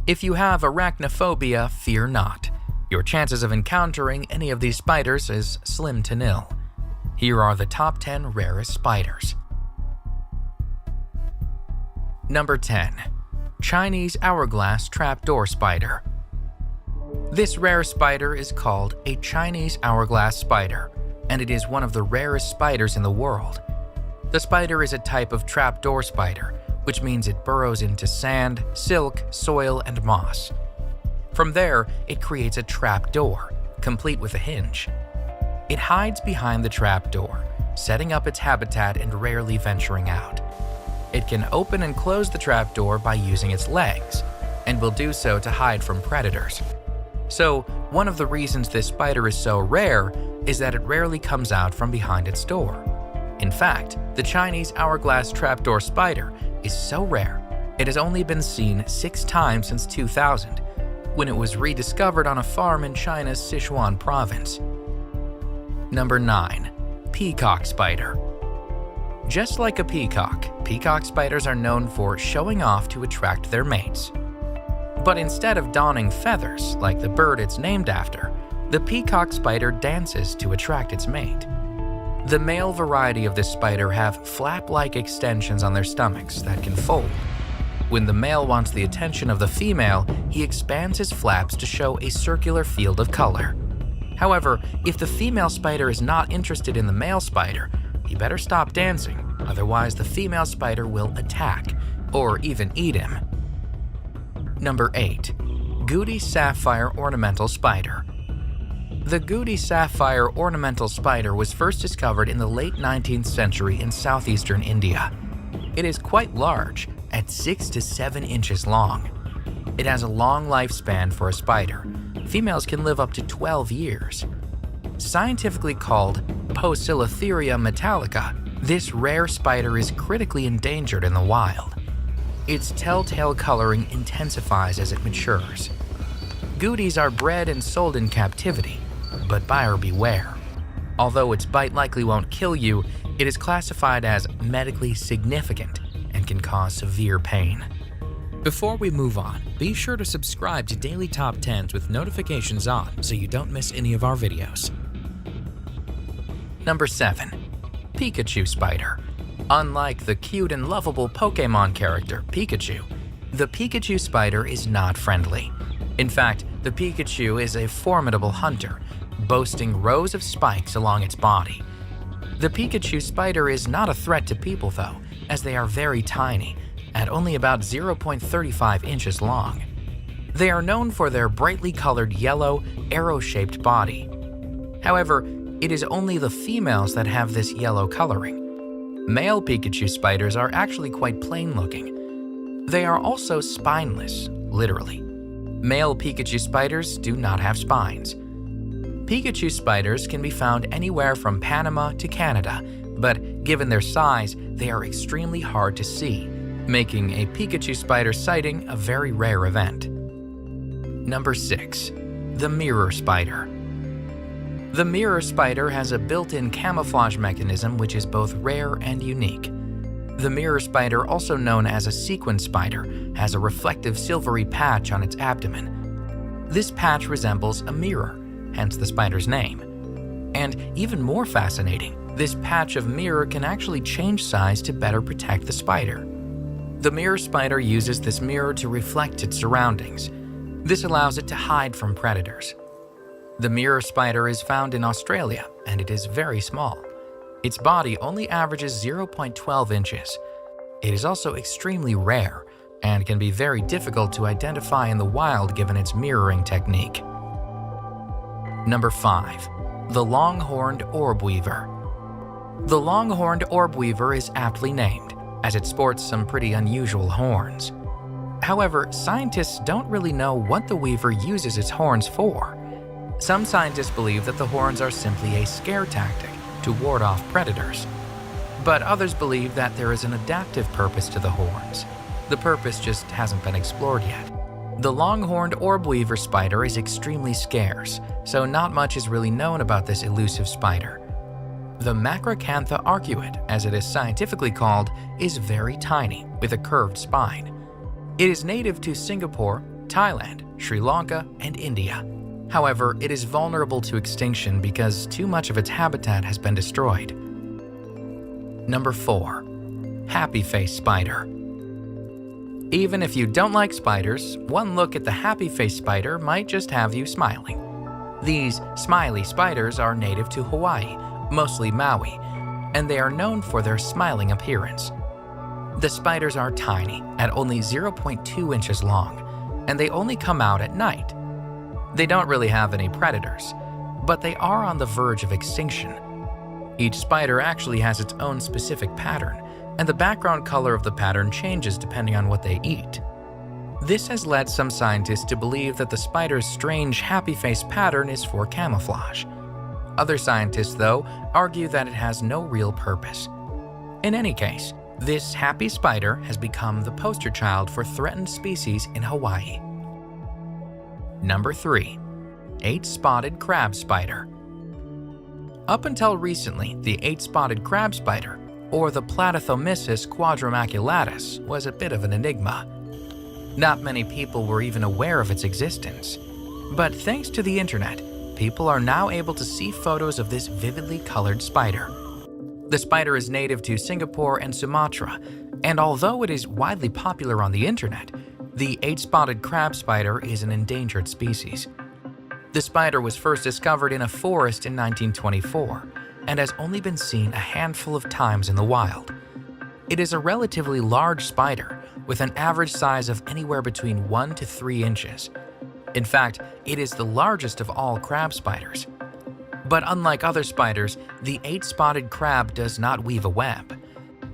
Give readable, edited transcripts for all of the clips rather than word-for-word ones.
If you have arachnophobia, fear not. Your chances of encountering any of these spiders is slim to nil. Here are the top 10 rarest spiders. Number 10. Chinese hourglass trapdoor spider. This rare spider is called a Chinese hourglass spider, and it is one of the rarest spiders in the world. The spider is a type of trapdoor spider, which means it burrows into sand, silk, soil, and moss. From there, it creates a trapdoor, complete with a hinge. It hides behind the trapdoor, setting up its habitat and rarely venturing out. It can open and close the trapdoor by using its legs, and will do so to hide from predators. So, one of the reasons this spider is so rare is that it rarely comes out from behind its door. In fact, the Chinese hourglass trapdoor spider is so rare, it has only been seen 6 times since 2000, when it was rediscovered on a farm in China's Sichuan province. Number 9. Peacock spider. Just like a peacock spiders are known for showing off to attract their mates. But instead of donning feathers like the bird it's named after, the peacock spider dances to attract its mate. The male variety of this spider have flap-like extensions on their stomachs that can fold. When the male wants the attention of the female, he expands his flaps to show a circular field of color. However, if the female spider is not interested in the male spider, he better stop dancing, otherwise the female spider will attack, or even eat him. Number 8. Goody sapphire ornamental spider. The Goody sapphire ornamental spider was first discovered in the late 19th century in southeastern India. It is quite large, at 6 to 7 inches long. It has a long lifespan for a spider. Females can live up to 12 years. Scientifically called Poecilotheria metallica, this rare spider is critically endangered in the wild. Its telltale coloring intensifies as it matures. Goodies are bred and sold in captivity, but buyer beware. Although its bite likely won't kill you, it is classified as medically significant and can cause severe pain. Before we move on, be sure to subscribe to Daily Top 10s with notifications on so you don't miss any of our videos. Number 7. Pikachu spider. Unlike the cute and lovable Pokémon character, Pikachu, the Pikachu spider is not friendly. In fact, the Pikachu is a formidable hunter, boasting rows of spikes along its body. The Pikachu spider is not a threat to people though, as they are very tiny, at only about 0.35 inches long. They are known for their brightly colored yellow, arrow-shaped body. However, it is only the females that have this yellow coloring. Male Pikachu spiders are actually quite plain-looking. They are also spineless, literally. Male Pikachu spiders do not have spines. Pikachu spiders can be found anywhere from Panama to Canada, but given their size, they are extremely hard to see, making a Pikachu spider sighting a very rare event. Number 6. The mirror spider. The mirror spider has a built-in camouflage mechanism which is both rare and unique. The mirror spider, also known as a sequin spider, has a reflective silvery patch on its abdomen. This patch resembles a mirror, hence the spider's name. And even more fascinating, this patch of mirror can actually change size to better protect the spider. The mirror spider uses this mirror to reflect its surroundings. This allows it to hide from predators. The mirror spider is found in Australia, and it is very small. Its body only averages 0.12 inches. It is also extremely rare and can be very difficult to identify in the wild given its mirroring technique. Number 5. The long-horned orb weaver. The long-horned orb weaver is aptly named, as it sports some pretty unusual horns. However, scientists don't really know what the weaver uses its horns for. Some scientists believe that the horns are simply a scare tactic to ward off predators. But others believe that there is an adaptive purpose to the horns. The purpose just hasn't been explored yet. The long-horned orb weaver spider is extremely scarce, so not much is really known about this elusive spider. The Macrocantha arcuate, as it is scientifically called, is very tiny with a curved spine. It is native to Singapore, Thailand, Sri Lanka, and India. However, it is vulnerable to extinction because too much of its habitat has been destroyed. Number 4. Happy face spider. Even if you don't like spiders, one look at the happy face spider might just have you smiling. These smiley spiders are native to Hawaii, mostly Maui, and they are known for their smiling appearance. The spiders are tiny, at only 0.2 inches long, and they only come out at night. They don't really have any predators, but they are on the verge of extinction. Each spider actually has its own specific pattern, and the background color of the pattern changes depending on what they eat. This has led some scientists to believe that the spider's strange happy face pattern is for camouflage. Other scientists, though, argue that it has no real purpose. In any case, this happy spider has become the poster child for threatened species in Hawaii. Number 3. 8-spotted crab spider. Up until recently, the 8-spotted crab spider, or the Platythomyces quadrimaculatus, was a bit of an enigma. Not many people were even aware of its existence. But thanks to the internet, people are now able to see photos of this vividly colored spider. The spider is native to Singapore and Sumatra, and although it is widely popular on the internet, the 8-spotted crab spider is an endangered species. The spider was first discovered in a forest in 1924 and has only been seen a handful of times in the wild. It is a relatively large spider with an average size of anywhere between 1 to 3 inches. In fact, it is the largest of all crab spiders. But unlike other spiders, the 8-spotted crab does not weave a web.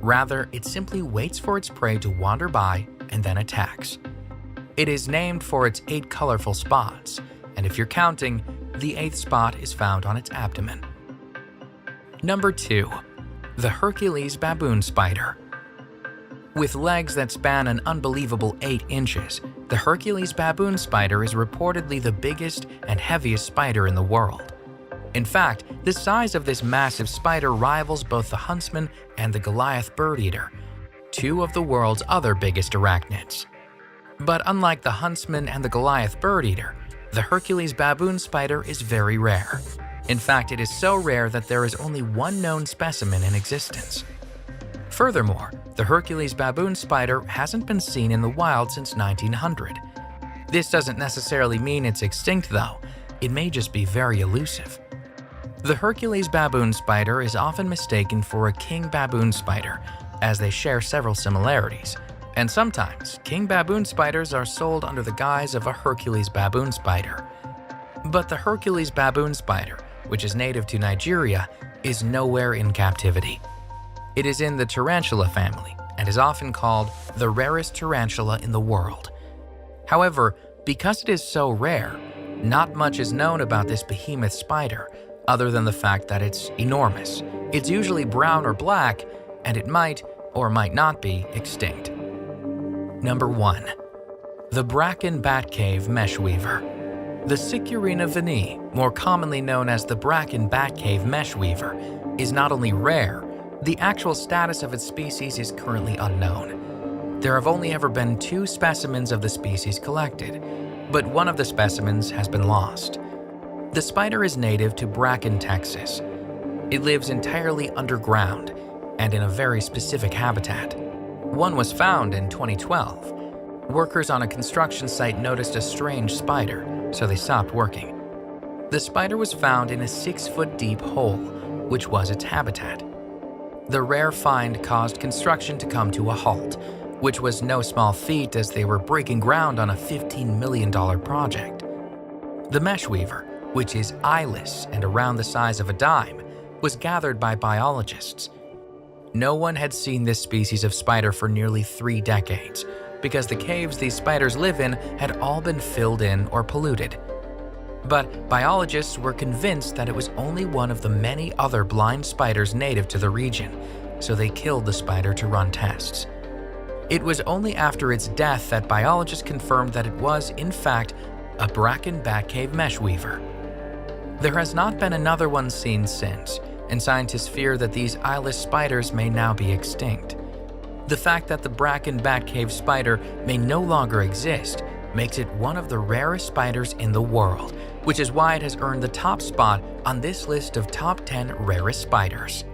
Rather, it simply waits for its prey to wander by and then attacks. It is named for its 8 colorful spots, and if you're counting, the 8th spot is found on its abdomen. Number 2. The Hercules baboon spider. With legs that span an unbelievable 8 inches, the Hercules baboon spider is reportedly the biggest and heaviest spider in the world. In fact, the size of this massive spider rivals both the huntsman and the Goliath bird eater, 2 of the world's other biggest arachnids. But unlike the huntsman and the Goliath bird eater, the Hercules baboon spider is very rare. In fact, it is so rare that there is only one known specimen in existence. Furthermore, the Hercules baboon spider hasn't been seen in the wild since 1900. This doesn't necessarily mean it's extinct, though. It may just be very elusive. The Hercules baboon spider is often mistaken for a king baboon spider, as they share several similarities. And sometimes, king baboon spiders are sold under the guise of a Hercules baboon spider. But the Hercules baboon spider, which is native to Nigeria, is nowhere in captivity. It is in the tarantula family and is often called the rarest tarantula in the world. However, because it is so rare, not much is known about this behemoth spider other than the fact that it's enormous. It's usually brown or black, and it might or might not be extinct. Number 1. The Bracken Batcave Meshweaver. The Sicurina vini, more commonly known as the Bracken Batcave Meshweaver, is not only rare, the actual status of its species is currently unknown. There have only ever been 2 specimens of the species collected, but one of the specimens has been lost. The spider is native to Bracken, Texas. It lives entirely underground and in a very specific habitat. One was found in 2012. Workers on a construction site noticed a strange spider, so they stopped working. The spider was found in a 6-foot deep hole, which was its habitat. The rare find caused construction to come to a halt, which was no small feat as they were breaking ground on a $15 million project. The meshweaver, which is eyeless and around the size of a dime, was gathered by biologists. No one had seen this species of spider for nearly 3 decades, because the caves these spiders live in had all been filled in or polluted. But biologists were convinced that it was only one of the many other blind spiders native to the region, so they killed the spider to run tests. It was only after its death that biologists confirmed that it was, in fact, a Bracken Batcave Meshweaver. There has not been another one seen since, and scientists fear that these eyeless spiders may now be extinct. The fact that the Bracken Batcave spider may no longer exist makes it one of the rarest spiders in the world, which is why it has earned the top spot on this list of top 10 rarest spiders.